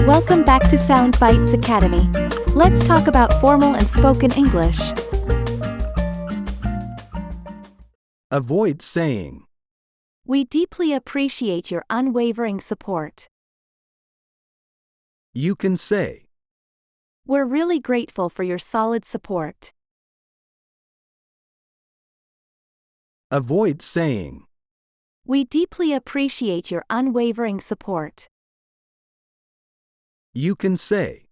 Welcome back to Sound Bites Academy. Let's talk about formal and spoken English. Avoid saying. We deeply appreciate your unwavering support. You can say. We're really grateful for your solid support. Avoid saying. We deeply appreciate your unwavering support. You can say.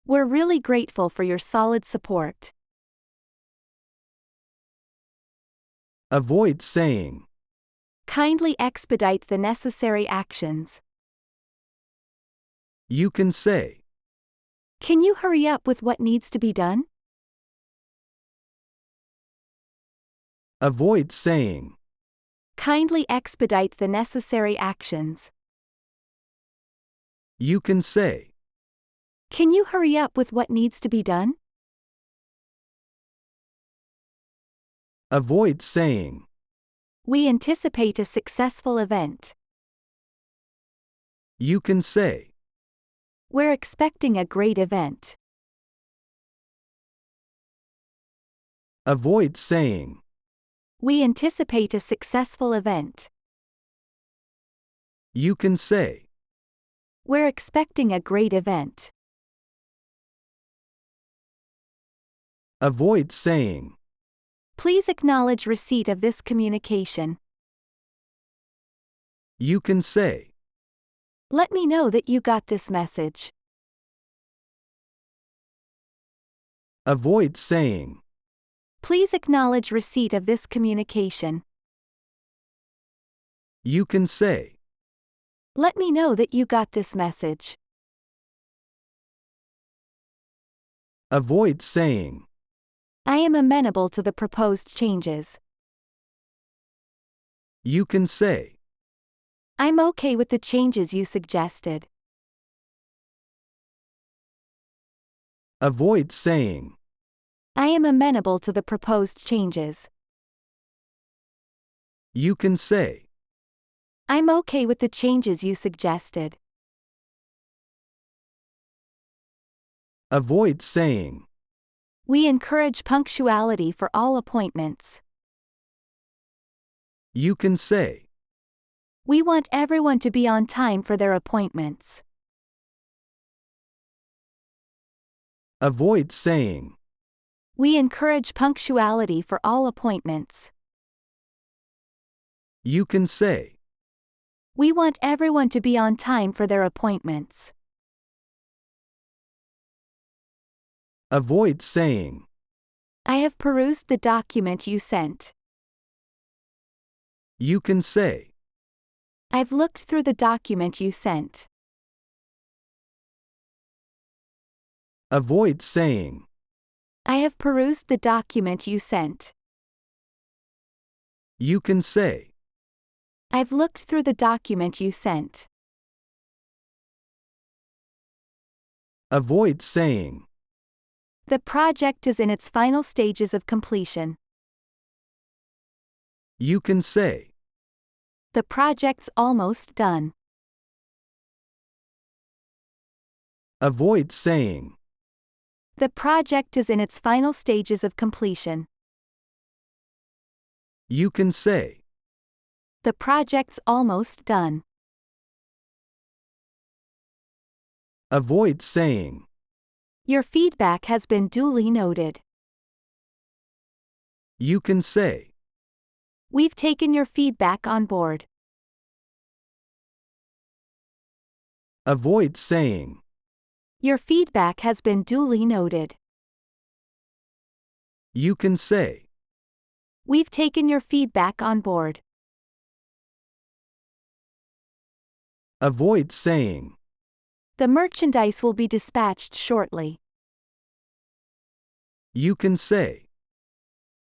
We're really grateful for your solid support. Avoid saying. Kindly expedite the necessary actions. You can say. Can you hurry up with what needs to be done? Avoid saying. Kindly expedite the necessary actions. You can say. Can you hurry up with what needs to be done? Avoid saying. We anticipate a successful event. You can say. We're expecting a great event. Avoid saying. We anticipate a successful event. You can say. We're expecting a great event. Avoid saying. Please acknowledge receipt of this communication. You can say. Let me know that you got this message. Avoid saying. Please acknowledge receipt of this communication. You can say. Let me know that you got this message. Avoid saying. I am amenable to the proposed changes. You can say. I'm okay with the changes you suggested. Avoid saying. I am amenable to the proposed changes. You can say. I'm okay with the changes you suggested. Avoid saying. We encourage punctuality for all appointments. You can say. We want everyone to be on time for their appointments. Avoid saying. We encourage punctuality for all appointments. You can say. We want everyone to be on time for their appointments. Avoid saying. I have perused the document you sent. You can say. I've looked through the document you sent. Avoid saying. I have perused the document you sent. You can say. I've looked through the document you sent. Avoid saying. The project is in its final stages of completion. You can say. The project's almost done. Avoid saying. The project is in its final stages of completion. You can say. The project's almost done. Avoid saying. Your feedback has been duly noted. You can say. We've taken your feedback on board. Avoid saying. Your feedback has been duly noted. You can say. We've taken your feedback on board. Avoid saying. The merchandise will be dispatched shortly. You can say.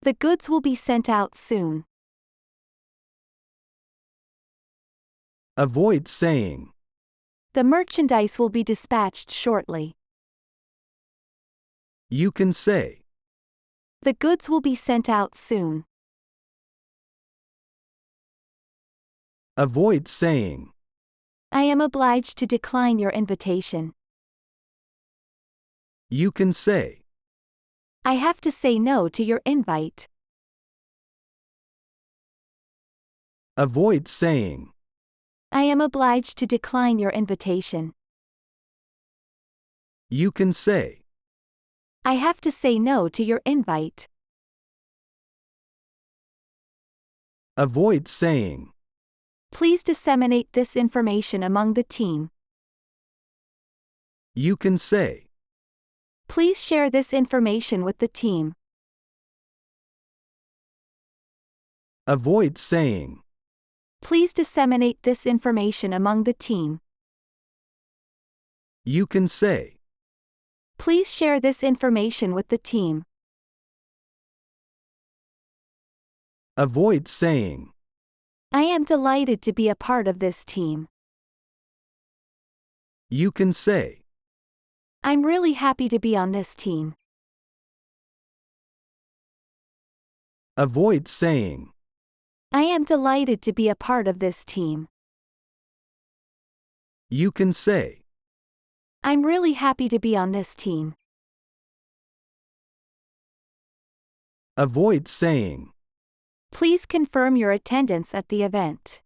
The goods will be sent out soon. Avoid saying. The merchandise will be dispatched shortly. You can say. The goods will be sent out soon. Avoid saying. I am obliged to decline your invitation. You can say. I have to say no to your invite. Avoid saying. I am obliged to decline your invitation. You can say. I have to say no to your invite. Avoid saying. Please disseminate this information among the team. You can say. Please share this information with the team. Avoid saying. Please disseminate this information among the team. You can say. Please share this information with the team. Avoid saying. I am delighted to be a part of this team. You can say. I'm really happy to be on this team. Avoid saying. I am delighted to be a part of this team. You can say. I'm really happy to be on this team. Avoid saying. Please confirm your attendance at the event.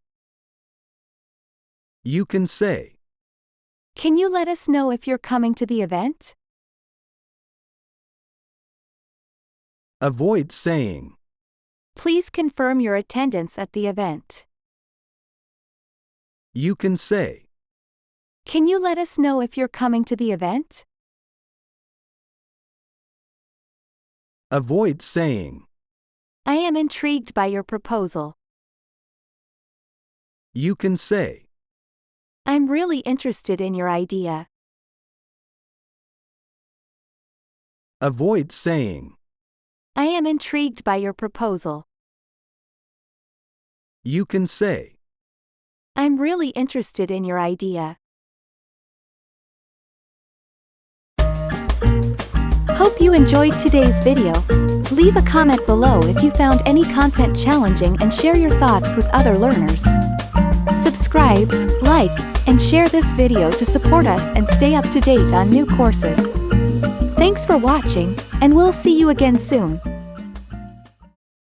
You can say. Can you let us know if you're coming to the event? Avoid saying. Please confirm your attendance at the event. You can say. Can you let us know if you're coming to the event? Avoid saying. I am intrigued by your proposal. You can say. I'm really interested in your idea. Avoid saying. I am intrigued by your proposal. You can say. I'm really interested in your idea. Hope you enjoyed today's video. Leave a comment below if you found any content challenging and share your thoughts with other learners. Subscribe, like, and share this video to support us and stay up to date on new courses. Thanks for watching, and we'll see you again soon.